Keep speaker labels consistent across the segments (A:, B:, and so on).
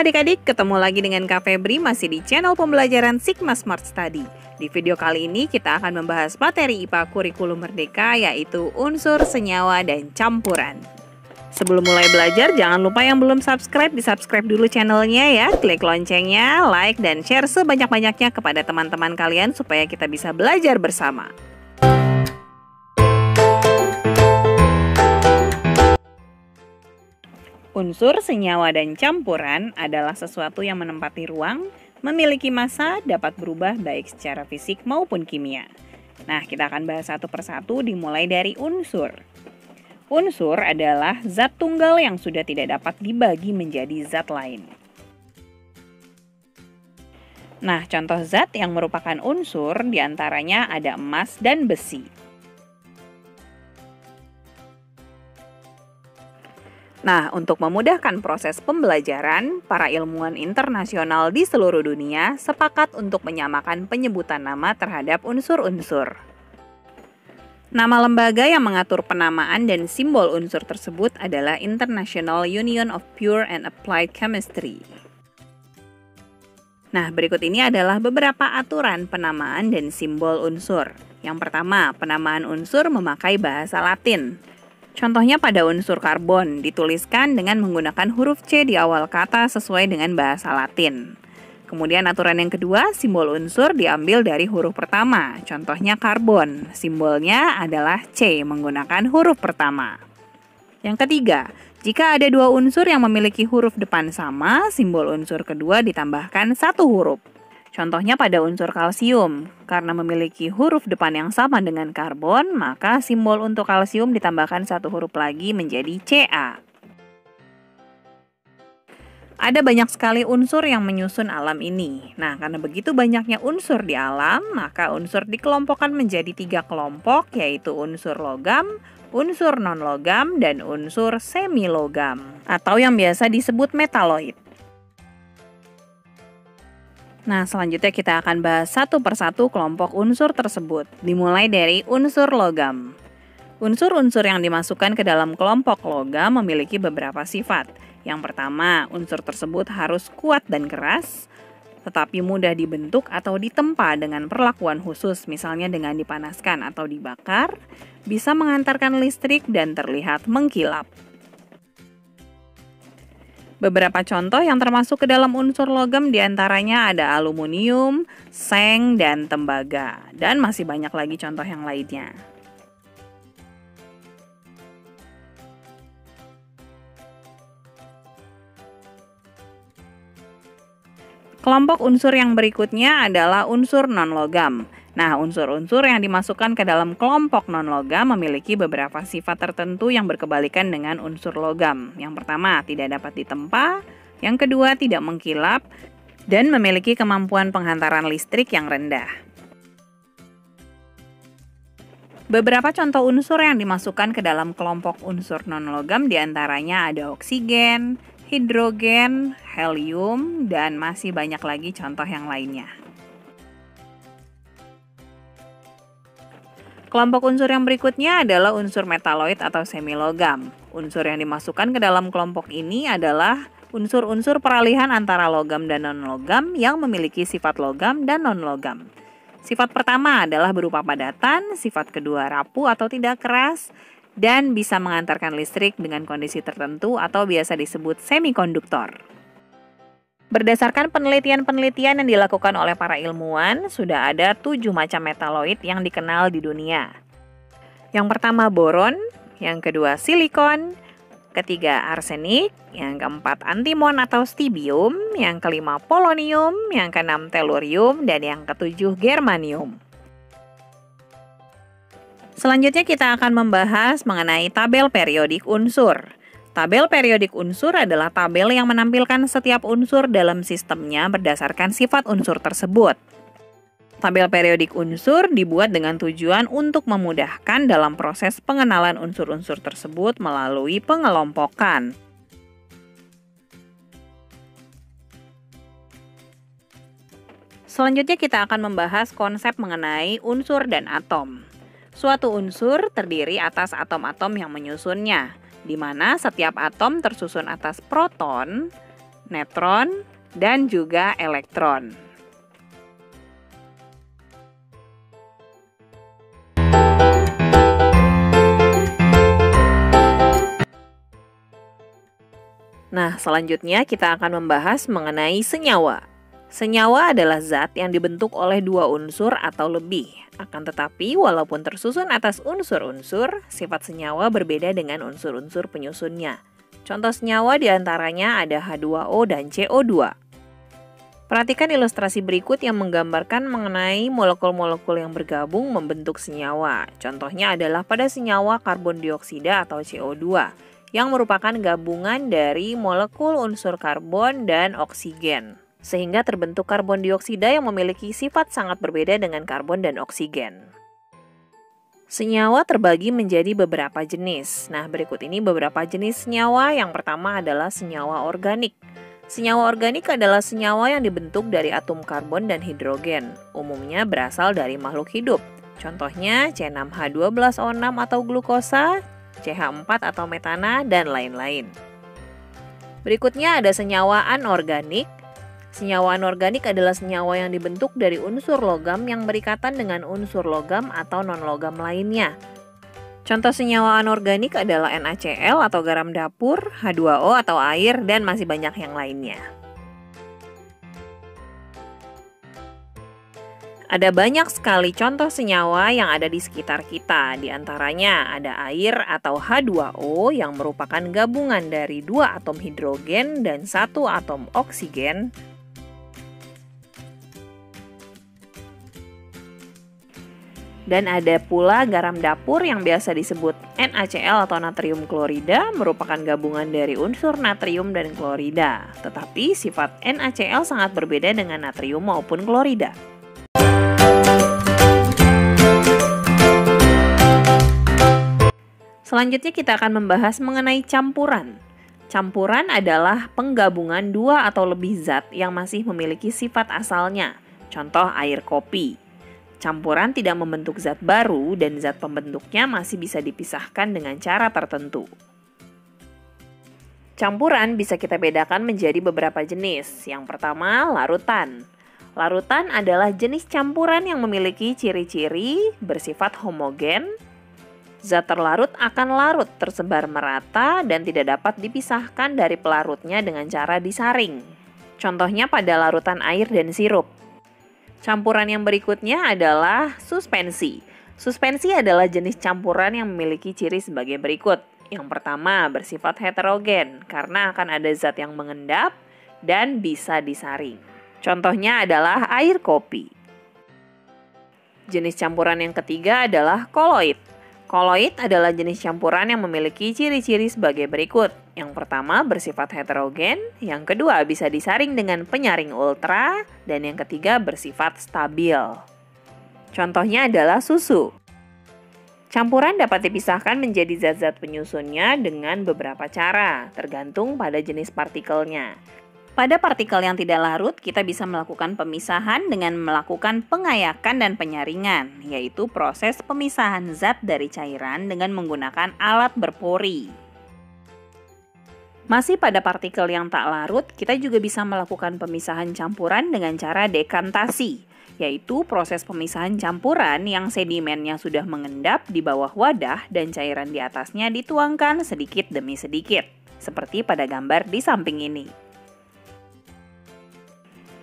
A: adik-adik, ketemu lagi dengan Kak Febri masih di channel pembelajaran Sigma Smart Study. Di video kali ini kita akan membahas materi IPA Kurikulum Merdeka, yaitu unsur, senyawa, dan campuran. Sebelum mulai belajar, jangan lupa yang belum subscribe, di-subscribe dulu channelnya ya. Klik loncengnya, like, dan share sebanyak-banyaknya kepada teman-teman kalian supaya kita bisa belajar bersama. Unsur, senyawa, dan campuran adalah sesuatu yang menempati ruang, memiliki massa, dapat berubah baik secara fisik maupun kimia. Nah, kita akan bahas satu persatu dimulai dari unsur. Unsur adalah zat tunggal yang sudah tidak dapat dibagi menjadi zat lain. Nah, contoh zat yang merupakan unsur diantaranya ada emas dan besi. Nah, untuk memudahkan proses pembelajaran, para ilmuwan internasional di seluruh dunia sepakat untuk menyamakan penyebutan nama terhadap unsur-unsur. Nama lembaga yang mengatur penamaan dan simbol unsur tersebut adalah International Union of Pure and Applied Chemistry. Nah, berikut ini adalah beberapa aturan penamaan dan simbol unsur. Yang pertama, penamaan unsur memakai bahasa Latin. Contohnya pada unsur karbon, dituliskan dengan menggunakan huruf C di awal kata sesuai dengan bahasa Latin. Kemudian aturan yang kedua, simbol unsur diambil dari huruf pertama. Contohnya karbon, simbolnya adalah C menggunakan huruf pertama. Yang ketiga, jika ada dua unsur yang memiliki huruf depan sama, simbol unsur kedua ditambahkan satu huruf. Contohnya pada unsur kalsium, karena memiliki huruf depan yang sama dengan karbon, maka simbol untuk kalsium ditambahkan satu huruf lagi menjadi Ca. Ada banyak sekali unsur yang menyusun alam ini. Nah, karena begitu banyaknya unsur di alam, maka unsur dikelompokkan menjadi 3 kelompok, yaitu unsur logam, unsur non-logam, dan unsur semi-logam, atau yang biasa disebut metaloid. Nah, selanjutnya kita akan bahas satu persatu kelompok unsur tersebut, dimulai dari unsur logam. Unsur-unsur yang dimasukkan ke dalam kelompok logam memiliki beberapa sifat. Yang pertama, unsur tersebut harus kuat dan keras, tetapi mudah dibentuk atau ditempa dengan perlakuan khusus, misalnya dengan dipanaskan atau dibakar, bisa mengantarkan listrik dan terlihat mengkilap. Beberapa contoh yang termasuk ke dalam unsur logam diantaranya ada aluminium, seng, dan tembaga. Dan masih banyak lagi contoh yang lainnya. Kelompok unsur yang berikutnya adalah unsur non-logam. Nah, unsur-unsur yang dimasukkan ke dalam kelompok non-logam memiliki beberapa sifat tertentu yang berkebalikan dengan unsur logam. Yang pertama, tidak dapat ditempa. Yang kedua, tidak mengkilap. Dan memiliki kemampuan penghantaran listrik yang rendah. Beberapa contoh unsur yang dimasukkan ke dalam kelompok unsur non-logam diantaranya ada oksigen, hidrogen, helium, dan masih banyak lagi contoh yang lainnya. Kelompok unsur yang berikutnya adalah unsur metaloid atau semilogam. Unsur yang dimasukkan ke dalam kelompok ini adalah unsur-unsur peralihan antara logam dan non-logam yang memiliki sifat logam dan non-logam. Sifat pertama adalah berupa padatan, sifat kedua rapuh atau tidak keras, dan bisa mengantarkan listrik dengan kondisi tertentu atau biasa disebut semikonduktor. Berdasarkan penelitian-penelitian yang dilakukan oleh para ilmuwan, sudah ada 7 macam metaloid yang dikenal di dunia. Yang pertama boron, yang kedua silikon, ketiga arsenik, yang keempat antimon atau stibium, yang kelima polonium, yang keenam tellurium, dan yang ketujuh germanium. Selanjutnya kita akan membahas mengenai tabel periodik unsur. Tabel periodik unsur adalah tabel yang menampilkan setiap unsur dalam sistemnya berdasarkan sifat unsur tersebut. Tabel periodik unsur dibuat dengan tujuan untuk memudahkan dalam proses pengenalan unsur-unsur tersebut melalui pengelompokan. Selanjutnya kita akan membahas konsep mengenai unsur dan atom. Suatu unsur terdiri atas atom-atom yang menyusunnya, di mana setiap atom tersusun atas proton, neutron, dan juga elektron. Nah, selanjutnya kita akan membahas mengenai senyawa. Senyawa adalah zat yang dibentuk oleh dua unsur atau lebih. Akan tetapi, walaupun tersusun atas unsur-unsur, sifat senyawa berbeda dengan unsur-unsur penyusunnya. Contoh senyawa diantaranya ada H2O dan CO2. Perhatikan ilustrasi berikut yang menggambarkan mengenai molekul-molekul yang bergabung membentuk senyawa. Contohnya adalah pada senyawa karbon dioksida atau CO2. Yang merupakan gabungan dari molekul unsur karbon dan oksigen. Sehingga terbentuk karbon dioksida yang memiliki sifat sangat berbeda dengan karbon dan oksigen. Senyawa terbagi menjadi beberapa jenis. Nah, berikut ini beberapa jenis senyawa. Yang pertama adalah senyawa organik. Senyawa organik adalah senyawa yang dibentuk dari atom karbon dan hidrogen. Umumnya berasal dari makhluk hidup. Contohnya C6H12O6 atau glukosa, CH4 atau metana, dan lain-lain. Berikutnya ada senyawa anorganik. Senyawa anorganik adalah senyawa yang dibentuk dari unsur logam yang berikatan dengan unsur logam atau non-logam lainnya. Contoh senyawa anorganik adalah NaCl atau garam dapur, H2O atau air, dan masih banyak yang lainnya. Ada banyak sekali contoh senyawa yang ada di sekitar kita. Di antaranya ada air atau H2O yang merupakan gabungan dari dua atom hidrogen dan satu atom oksigen. Dan ada pula garam dapur yang biasa disebut NaCl atau natrium klorida, merupakan gabungan dari unsur natrium dan klorida. Tetapi sifat NaCl sangat berbeda dengan natrium maupun klorida. Selanjutnya kita akan membahas mengenai campuran. Campuran adalah penggabungan dua atau lebih zat yang masih memiliki sifat asalnya. Contoh air kopi. Campuran tidak membentuk zat baru dan zat pembentuknya masih bisa dipisahkan dengan cara tertentu. Campuran bisa kita bedakan menjadi beberapa jenis. Yang pertama, larutan. Larutan adalah jenis campuran yang memiliki ciri-ciri bersifat homogen. Zat terlarut akan larut tersebar merata dan tidak dapat dipisahkan dari pelarutnya dengan cara disaring. Contohnya pada larutan air dan sirup. Campuran yang berikutnya adalah suspensi. Suspensi adalah jenis campuran yang memiliki ciri sebagai berikut. Yang pertama, bersifat heterogen karena akan ada zat yang mengendap dan bisa disaring. Contohnya adalah air kopi. Jenis campuran yang ketiga adalah koloid. Koloid adalah jenis campuran yang memiliki ciri-ciri sebagai berikut. Yang pertama bersifat heterogen, yang kedua bisa disaring dengan penyaring ultra, dan yang ketiga bersifat stabil. Contohnya adalah susu. Campuran dapat dipisahkan menjadi zat-zat penyusunnya dengan beberapa cara, tergantung pada jenis partikelnya. Pada partikel yang tidak larut, kita bisa melakukan pemisahan dengan melakukan pengayakan dan penyaringan, yaitu proses pemisahan zat dari cairan dengan menggunakan alat berpori. Masih pada partikel yang tak larut, kita juga bisa melakukan pemisahan campuran dengan cara dekantasi, yaitu proses pemisahan campuran yang sedimennya sudah mengendap di bawah wadah dan cairan di atasnya dituangkan sedikit demi sedikit, seperti pada gambar di samping ini.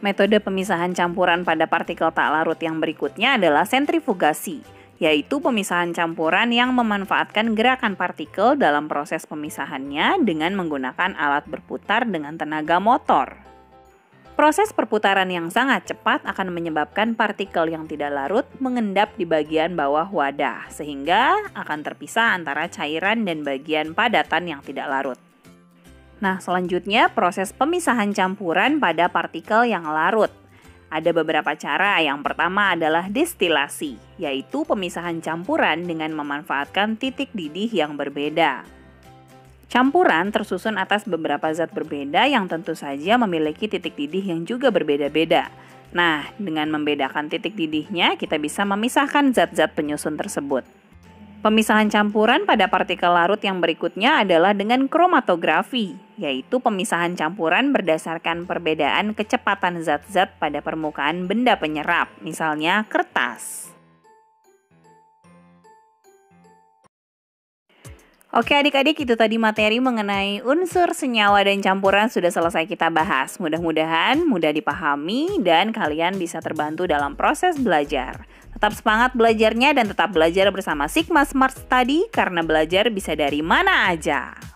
A: Metode pemisahan campuran pada partikel tak larut yang berikutnya adalah sentrifugasi, yaitu pemisahan campuran yang memanfaatkan gerakan partikel dalam proses pemisahannya dengan menggunakan alat berputar dengan tenaga motor. Proses perputaran yang sangat cepat akan menyebabkan partikel yang tidak larut mengendap di bagian bawah wadah, sehingga akan terpisah antara cairan dan bagian padatan yang tidak larut. Nah, selanjutnya proses pemisahan campuran pada partikel yang larut. Ada beberapa cara. Yang pertama adalah destilasi, yaitu pemisahan campuran dengan memanfaatkan titik didih yang berbeda. Campuran tersusun atas beberapa zat berbeda yang tentu saja memiliki titik didih yang juga berbeda-beda. Nah, dengan membedakan titik didihnya, kita bisa memisahkan zat-zat penyusun tersebut. Pemisahan campuran pada partikel larut yang berikutnya adalah dengan kromatografi, yaitu pemisahan campuran berdasarkan perbedaan kecepatan zat-zat pada permukaan benda penyerap, misalnya kertas. Oke adik-adik, itu tadi materi mengenai unsur, senyawa, dan campuran sudah selesai kita bahas. Mudah-mudahan mudah dipahami dan kalian bisa terbantu dalam proses belajar. Tetap semangat belajarnya dan tetap belajar bersama Sigma Smart Study karena belajar bisa dari mana aja.